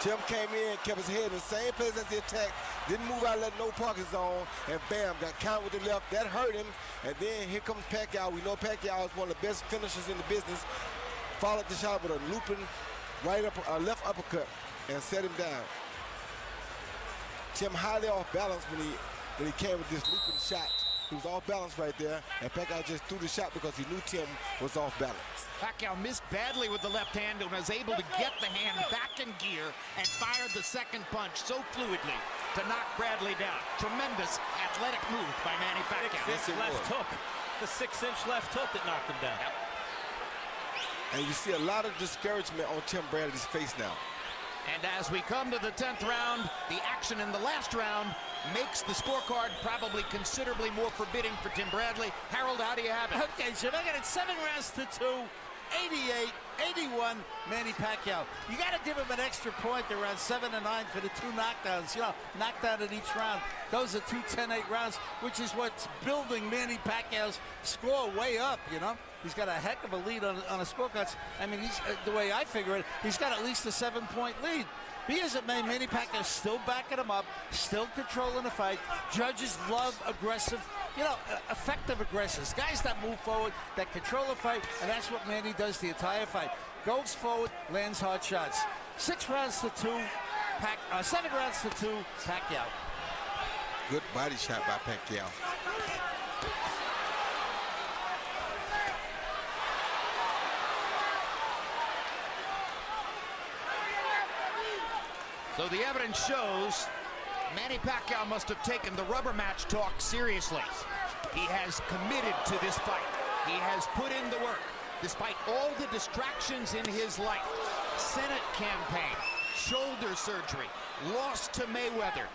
Tim came in, kept his head in the same place as the attack, didn't move out, let no pocket zone, and bam, got counted with the left. That hurt him. And then here comes Pacquiao. We know Pacquiao is one of the best finishers in the business. Followed the shot with a looping left uppercut and set him down. Tim highly off balance when he came with this looping shot. He was off balance right there, and Pacquiao just threw the shot because he knew Tim was off balance. Pacquiao missed badly with the left hand and was able to get the hand back in gear and fired the second punch so fluidly to knock Bradley down. Tremendous athletic move by Manny Pacquiao. Yes, it left was. hook. The 6-inch left hook that knocked him down. Yep. And you see a lot of discouragement on Tim Bradley's face now. And as we come to the 10th round, the action in the last round makes the scorecard probably considerably more forbidding for Tim Bradley. Harold, how do you have it? Okay, so I got it 7 rounds to 2, 88-81, Manny Pacquiao. You got to give him an extra point around 7 and 9 for the 2 knockdowns. You know, knockdown in each round. Those are 2 10-8 rounds, which is what's building Manny Pacquiao's score way up, you know. He's got a heck of a lead on a scorecard. I mean, he's, the way I figure it, he's got at least a 7-point lead. Be as it may, Manny Pacquiao still backing him up, still controlling the fight. Judges love aggressive, you know, effective aggressors. Guys that move forward, that control the fight, and that's what Manny does the entire fight. Goes forward, lands hard shots. 6 rounds to 2, 7 rounds to 2, Pacquiao. Good body shot by Pacquiao. So the evidence shows Manny Pacquiao must have taken the rubber match talk seriously. He has committed to this fight. He has put in the work, despite all the distractions in his life. Senate campaign, shoulder surgery, loss to Mayweather,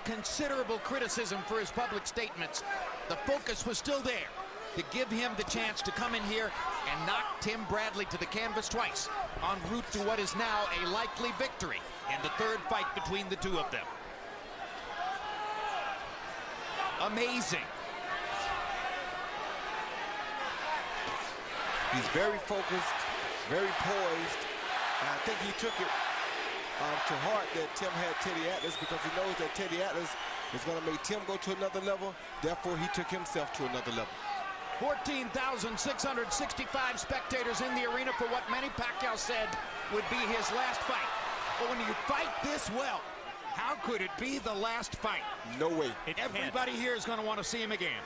considerable criticism for his public statements. The focus was still there to give him the chance to come in here and knock Tim Bradley to the canvas twice, en route to what is now a likely victory in the 3rd fight between the 2 of them. Amazing. He's very focused, very poised, and I think he took it to heart that Tim had Teddy Atlas, because he knows that Teddy Atlas is going to make Tim go to another level. Therefore, he took himself to another level. 14,665 spectators in the arena for what Manny Pacquiao said would be his last fight. But when you fight this well, how could it be the last fight? No way. Everybody here is going to want to see him again.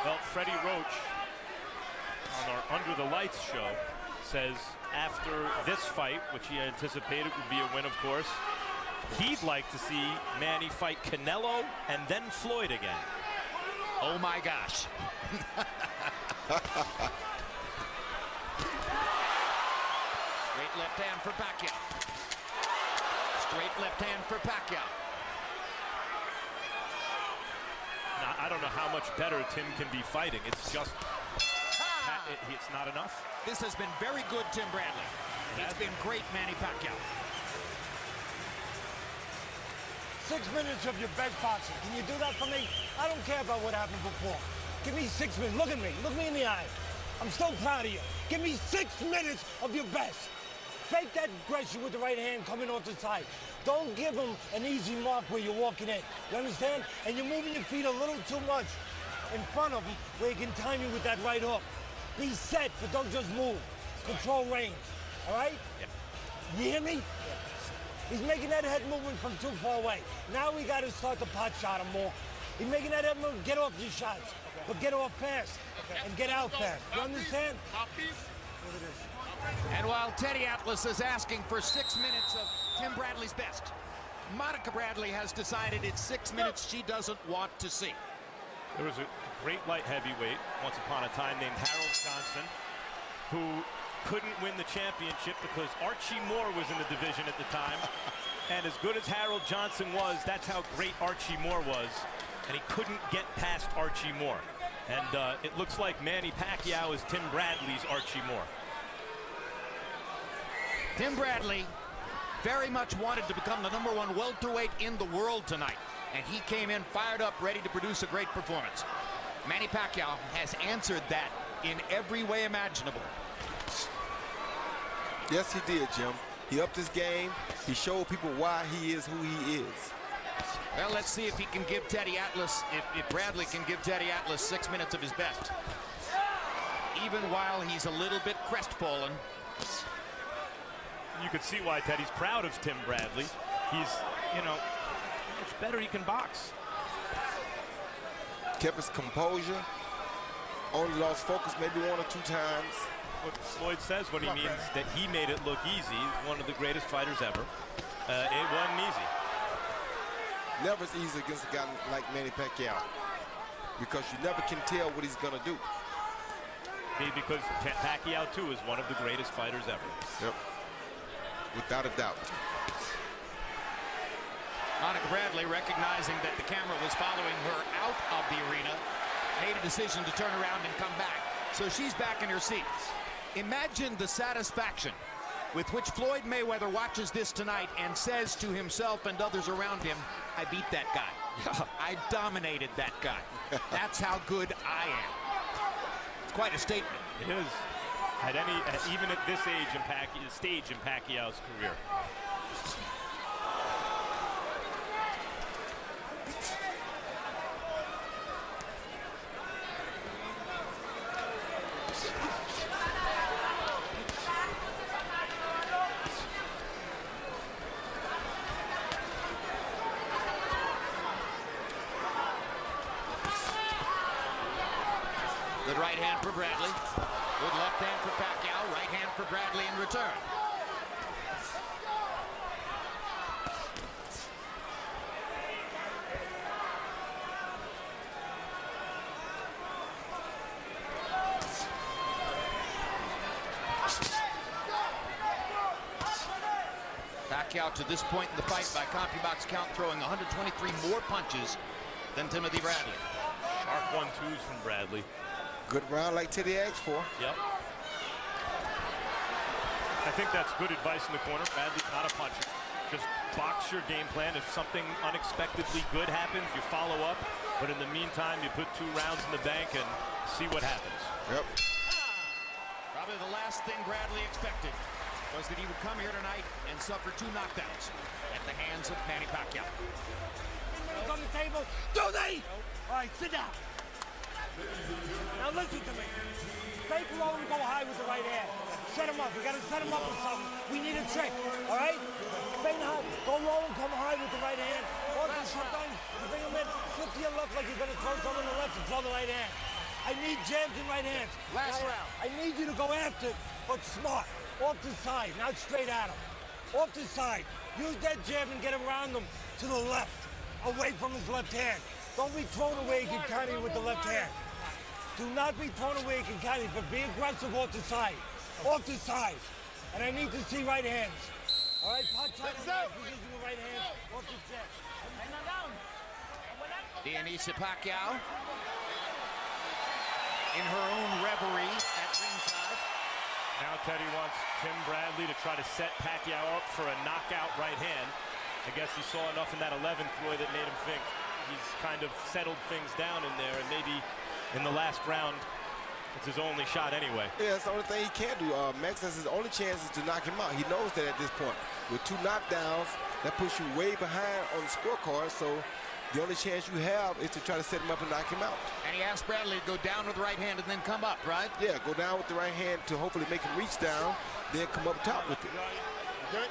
Well, Freddie Roach on our Under the Lights show says after this fight, which he anticipated would be a win, of course, he'd like to see Manny fight Canelo and then Floyd again. Oh my gosh. Straight left hand for Pacquiao. Straight left hand for Pacquiao. Now, I don't know how much better Tim can be fighting. It's just, it's not enough. This has been very good, Tim Bradley. He's been great, Manny Pacquiao. 6 minutes of your best boxing. Can you do that for me? I don't care about what happened before. Give me 6 minutes. Look at me. Look me in the eye. I'm so proud of you. Give me 6 minutes of your best. Fake that aggression with the right hand coming off the side. Don't give him an easy mark where you're walking in. You understand? And you're moving your feet a little too much in front of him where he can time you with that right hook. Be set, but don't just move. Control range. All right? Yep. You hear me? He's making that head movement from too far away. Now we got to start to pot shot him more. He's making that head movement. Get off your shots. But get off fast. And get out fast. You understand? And while Teddy Atlas is asking for 6 minutes of Tim Bradley's best, Monica Bradley has decided it's 6 minutes she doesn't want to see. There was a great light heavyweight once upon a time named Harold Johnson who couldn't win the championship because Archie Moore was in the division at the time. And as good as Harold Johnson was, that's how great Archie Moore was. And he couldn't get past Archie Moore. And it looks like Manny Pacquiao is Tim Bradley's Archie Moore. Tim Bradley very much wanted to become the #1 welterweight in the world tonight. And he came in fired up, ready to produce a great performance. Manny Pacquiao has answered that in every way imaginable. Yes, he did, Jim. He upped his game. He showed people why he is who he is. Well, let's see if he can give Teddy Atlas, if Bradley can give Teddy Atlas 6 minutes of his best. Even while he's a little bit crestfallen. You could see why Teddy's proud of Tim Bradley. He's, you know, much better he can box. Kept his composure. Only lost focus maybe 1 or 2 times. What Floyd says when he means that he made it look easy. He's one of the greatest fighters ever. It wasn't easy. Never is easy against a guy like Manny Pacquiao, because you never can tell what he's going to do. be because Pacquiao, too, is one of the greatest fighters ever. Yep. Without a doubt. Monica Bradley, recognizing that the camera was following her out of the arena, made a decision to turn around and come back. So she's back in her seat. Imagine the satisfaction with which Floyd Mayweather watches this tonight and says to himself and others around him, I beat that guy. I dominated that guy. That's how good I am. It's quite a statement. It is. Even at this stage in Pacquiao's career. Good right hand for Bradley. Good left hand for Pacquiao. Right hand for Bradley in return. Pacquiao to this point in the fight by CompuBox count throwing 123 more punches than Timothy Bradley. Sharp 1-2s from Bradley. Good round like Teddy asked for. Yep. I think that's good advice in the corner. Bradley's not a puncher. Just box your game plan. If something unexpectedly good happens, you follow up. But in the meantime, you put 2 rounds in the bank and see what happens. Yep. Probably the last thing Bradley expected was that he would come here tonight and suffer 2 knockdowns at the hands of Manny Pacquiao. On the table. Do they? All right, sit down. Now listen to me. Fake low and go high with the right hand. Set him up. We got to set him up with something. We need a trick. All right? Fake high. Go low and come high with the right hand. Or sometimes you bring him in, flip to your left like you're going to throw something on the left and throw the right hand. I need jabs and right hands. Last round. I need you to go after, but smart. Off the side, not straight at him. Off the side. Use that jab and get around him to the left, away from his left hand. Don't be thrown away and counter with the left hand. Do not be thrown away and counter, but be aggressive off the side. Off the side. And I need to see right hands. All right, punch on the right, position with right hand, off the chest. Dianisa Pacquiao in her own reverie at ringside. Now Teddy wants Tim Bradley to try to set Pacquiao up for a knockout right hand. I guess he saw enough in that 11th, Roy, that made him think he's kind of settled things down in there, and maybe in the last round, it's his only shot anyway. Yeah, it's the only thing he can do. Max has his only chance is to knock him out. He knows that at this point. With 2 knockdowns, that puts you way behind on the scorecard, so the only chance you have is to try to set him up and knock him out. And he asked Bradley to go down with the right hand and then come up, right? Yeah, go down with the right hand to hopefully make him reach down, then come up top with it. Good?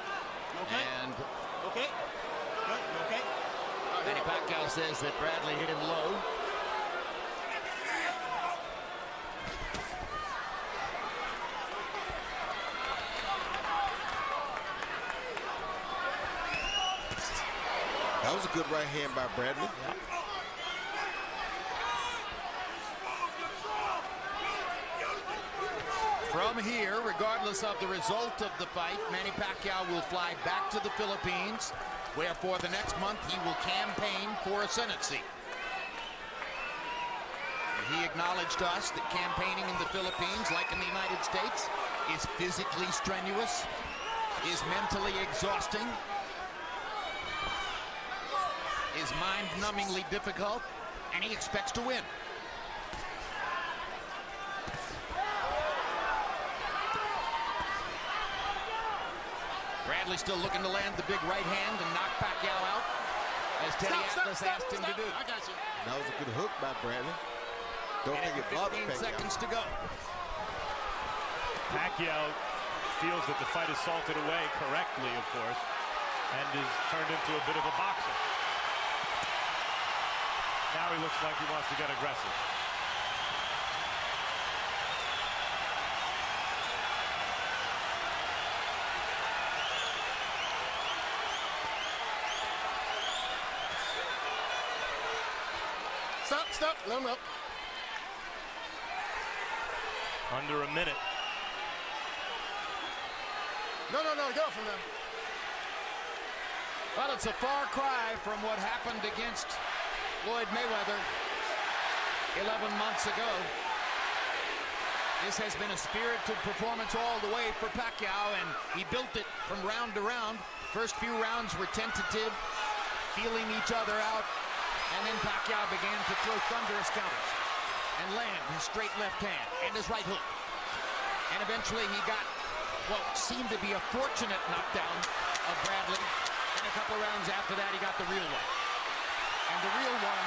Okay? And Okay? Good? You okay? Manny Pacquiao says that Bradley hit him low. That was a good right hand by Bradley. From here, regardless of the result of the fight, Manny Pacquiao will fly back to the Philippines, where for the next month he will campaign for a Senate seat. He acknowledged us that campaigning in the Philippines, like in the United States, is physically strenuous, is mentally exhausting, is mind-numbingly difficult, and he expects to win. Bradley still looking to land the big right hand and knock Pacquiao out, as Teddy Atlas asked him to do. I got you. That was a good hook by Bradley. Don't think it bothered 15 Pacquiao. seconds to go. Pacquiao feels that the fight is salted away correctly, of course, and is turned into a bit of a boxer. Now he looks like he wants to get aggressive. Stop, let him up. Under a minute. No, get off from them. Well, it's a far cry from what happened against Floyd Mayweather 11 months ago. This has been a spirited performance all the way for Pacquiao, and he built it from round to round. First few rounds were tentative, feeling each other out, and then Pacquiao began to throw thunderous counters and land his straight left hand and his right hook. And eventually he got what seemed to be a fortunate knockdown of Bradley. And a couple rounds after that, he got the real one. And the real one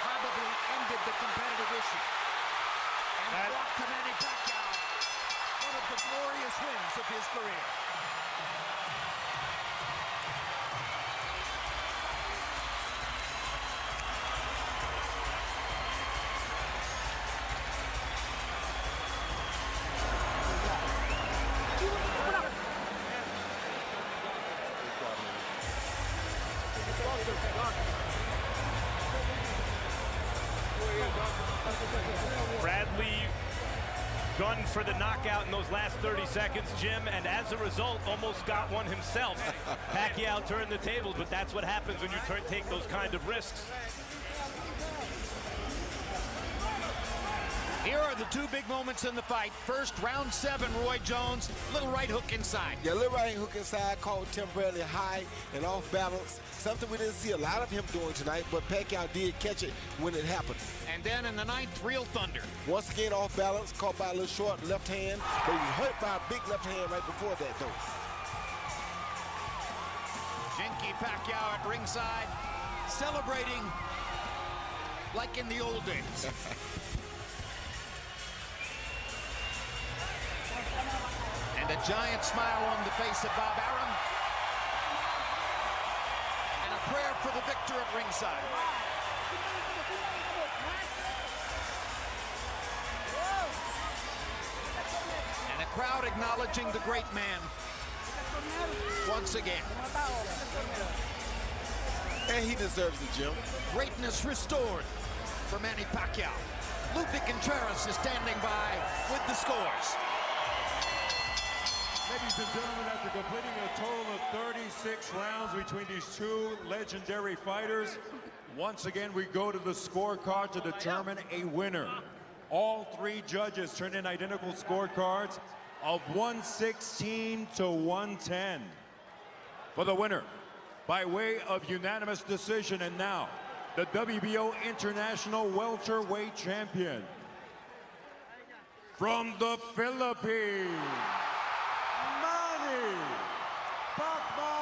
probably ended the competitive issue. And brought to Manny Pacquiao one of the glorious wins of his career. Bradley gunned for the knockout in those last 30 seconds, Jim, and as a result, almost got one himself. Pacquiao turned the tables, but that's what happens when you take those kind of risks. Here are the two big moments in the fight. First, round 7, Roy Jones, little right hook inside. Yeah, little right hook inside called Tim Bradley high and off balance. Something we didn't see a lot of him doing tonight, but Pacquiao did catch it when it happened. And then in the 9th, real thunder. Once again, off balance, caught by a little short left hand, but he was hurt by a big left hand right before that, though. Jinky Pacquiao at ringside, celebrating like in the old days. And a giant smile on the face of Bob Arum. And a prayer for the victor at ringside. And a crowd acknowledging the great man once again. And he deserves it, Jim. Greatness restored for Manny Pacquiao. Ludwig Contreras is standing by with the scores. Ladies and gentlemen, after completing a total of 36 rounds between these two legendary fighters, once again we go to the scorecard to determine a winner. All 3 judges turned in identical scorecards of 116 to 110. For the winner, by way of unanimous decision, and now the WBO International Welterweight Champion from the Philippines, Manny Pacquiao.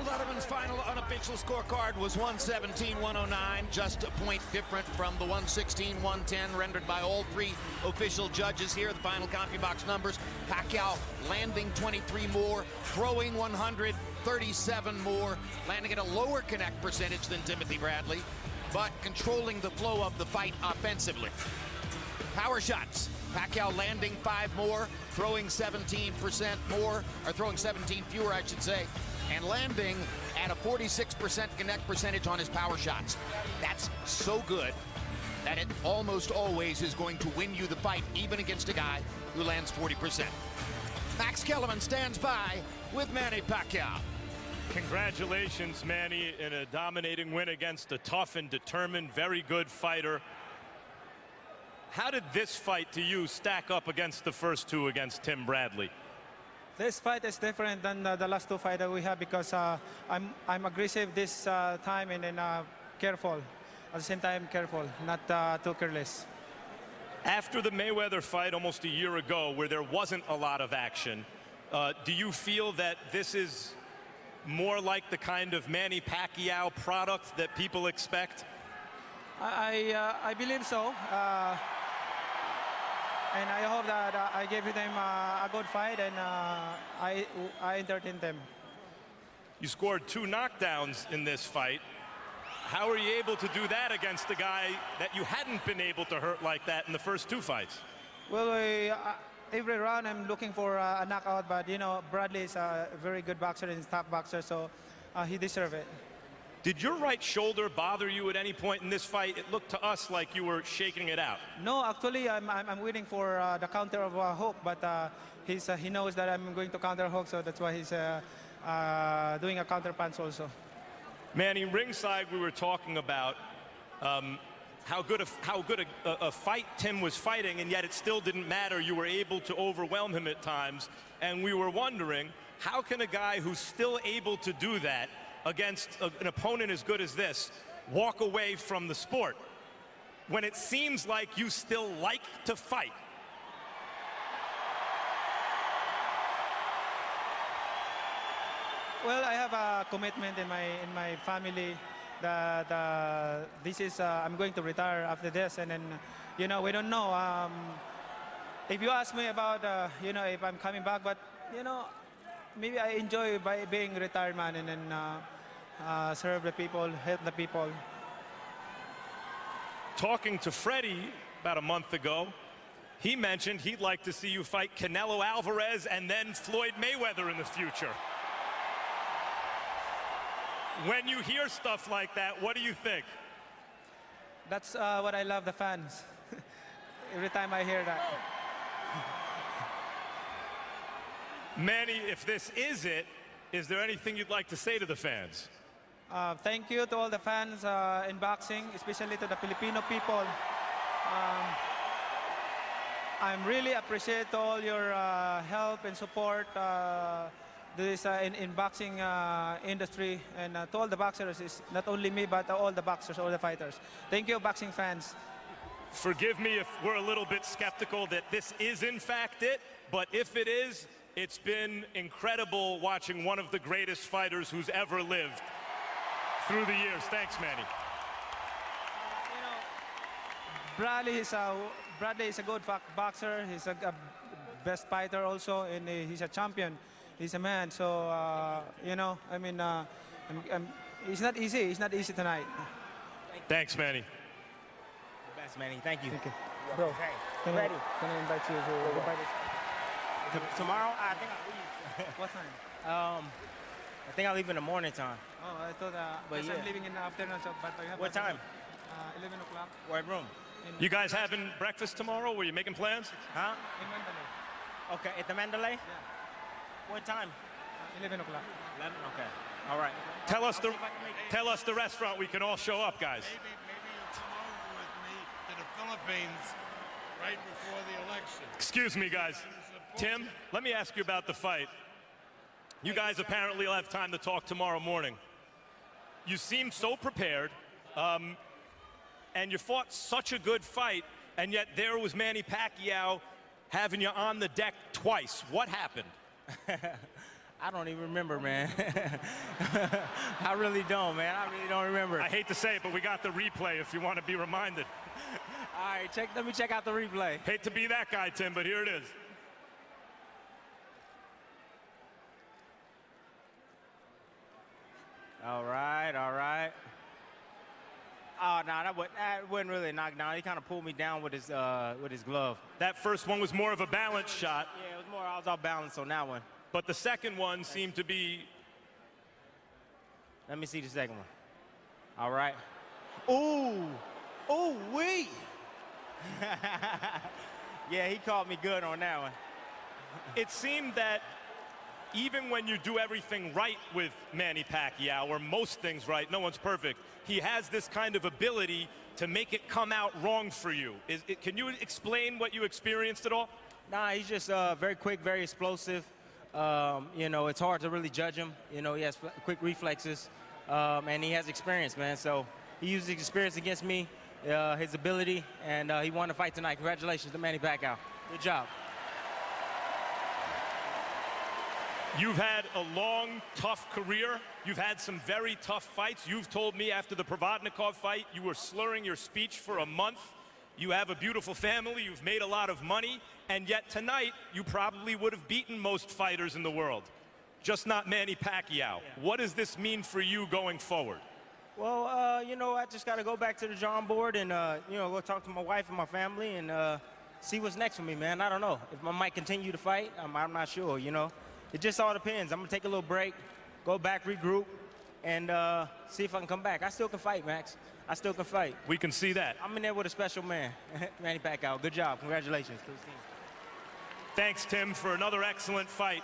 Letterman's final unofficial scorecard was 117-109, just a point different from the 116-110 rendered by all 3 official judges here. The final CompuBox numbers: Pacquiao landing 23 more, throwing 137 more, landing at a lower connect percentage than Timothy Bradley, but controlling the flow of the fight offensively. Power shots: Pacquiao landing 5 more, throwing 17% more, or throwing 17 fewer, I should say, and landing at a 46% connect percentage on his power shots. That's so good that it almost always is going to win you the fight, even against a guy who lands 40%. Max Kellerman stands by with Manny Pacquiao. Congratulations, Manny, in a dominating win against a tough and determined, very good fighter. How did this fight to you stack up against the first 2 against Tim Bradley? This fight is different than the last 2 fights that we have, because I'm aggressive this time, and then careful. At the same time, careful, not too careless. After the Mayweather fight almost a year ago, where there wasn't a lot of action, do you feel that this is more like the kind of Manny Pacquiao product that people expect? I believe so. And I hope that I gave them a good fight and I entertained them. You scored 2 knockdowns in this fight. How are you able to do that against a guy that you hadn't been able to hurt like that in the first 2 fights? Well, every round I'm looking for a knockout, but you know, Bradley is a very good boxer and top boxer, so he deserves it. Did your right shoulder bother you at any point in this fight? It looked to us like you were shaking it out. No, actually, I'm waiting for the counter of hook, but he knows that I'm going to counter hook, so that's why he's doing a counter punch also. Manny, ringside we were talking about how good a fight Tim was fighting, and yet it still didn't matter. You were able to overwhelm him at times, and we were wondering, how can a guy who's still able to do that against an opponent as good as this walk away from the sport when it seems like you still like to fight? Well, I have a commitment in my family that this is I'm going to retire after this, and then you know, we don't know. If you ask me about you know, if I'm coming back, but you know, maybe I enjoy by being retired man and then serve the people, help the people. Talking to Freddie about a month ago, he mentioned he'd like to see you fight Canelo Alvarez and then Floyd Mayweather in the future. When you hear stuff like that, what do you think? That's what I love, the fans. Every time I hear that. Manny, if this is it, is there anything you'd like to say to the fans? Thank you to all the fans in boxing, especially to the Filipino people. I really appreciate all your help and support this in boxing industry, and to all the boxers, is not only me but all the boxers, all the fighters. Thank you, boxing fans. Forgive me if we're a little bit skeptical that this is in fact it, but if it is, it's been incredible watching one of the greatest fighters who's ever lived through the years. Thanks, Manny. You know, Bradley is a good boxer. He's a best fighter also, and he's a champion. He's a man. So you know, I mean, it's not easy. It's not easy tonight. Thanks, Manny. Best, Manny. Thank you. Thank you. Bro, can I invite you to Tomorrow, I think I'll leave. what time? I think I'll leave in the morning time. Oh, I thought But yeah. I'm leaving in the afternoon, so, but I have What time? 11 o'clock. What room? You guys having breakfast tomorrow? Were you making plans? Huh? In Mandalay. Okay, at the Mandalay? Yeah. What time? 11 o'clock. 11? Okay. All right. Tell us the restaurant we can all show up, guys. Maybe you'll come over with me to the Philippines right before the election. Excuse me, guys. Tim, let me ask you about the fight. You guys apparently will have time to talk tomorrow morning. You seem so prepared, and you fought such a good fight, and yet there was Manny Pacquiao having you on the deck twice. What happened? I don't even remember, man. I really don't, man. I really don't remember. I hate to say it, but we got the replay if you want to be reminded. All right, let me check out the replay. Hate to be that guy, Tim, but here it is. All right, all right. Oh, no, that wasn't really a knockdown. He kind of pulled me down with his glove. That first one was more of a balance shot. Yeah, it was more, I was off balance on that one. But the second one seemed to be... Let me see the second one. All right. Ooh. Ooh, wee. Yeah, he caught me good on that one. It seemed that even when you do everything right with Manny Pacquiao, or most things right, no one's perfect, he has this kind of ability to make it come out wrong for you. Can you explain what you experienced at all? Nah, he's just very quick, very explosive. You know, it's hard to really judge him. You know, he has quick reflexes, and he has experience, man. So he used his experience against me, his ability, and he won the fight tonight. Congratulations to Manny Pacquiao. Good job. You've had a long, tough career. You've had some very tough fights. You've told me after the Provodnikov fight, you were slurring your speech for a month. You have a beautiful family, you've made a lot of money, and yet tonight, you probably would have beaten most fighters in the world. Just not Manny Pacquiao. What does this mean for you going forward? Well, you know, I just got to go back to the drawing board and, you know, go talk to my wife and my family and see what's next for me, man. I don't know. If I might continue to fight, I'm not sure, you know. It just all depends. I'm going to take a little break, go back, regroup, and see if I can come back. I still can fight, Max. I still can fight. We can see that. I'm in there with a special man, Manny Pacquiao. Good job. Congratulations to his team. Thanks, Tim, for another excellent fight.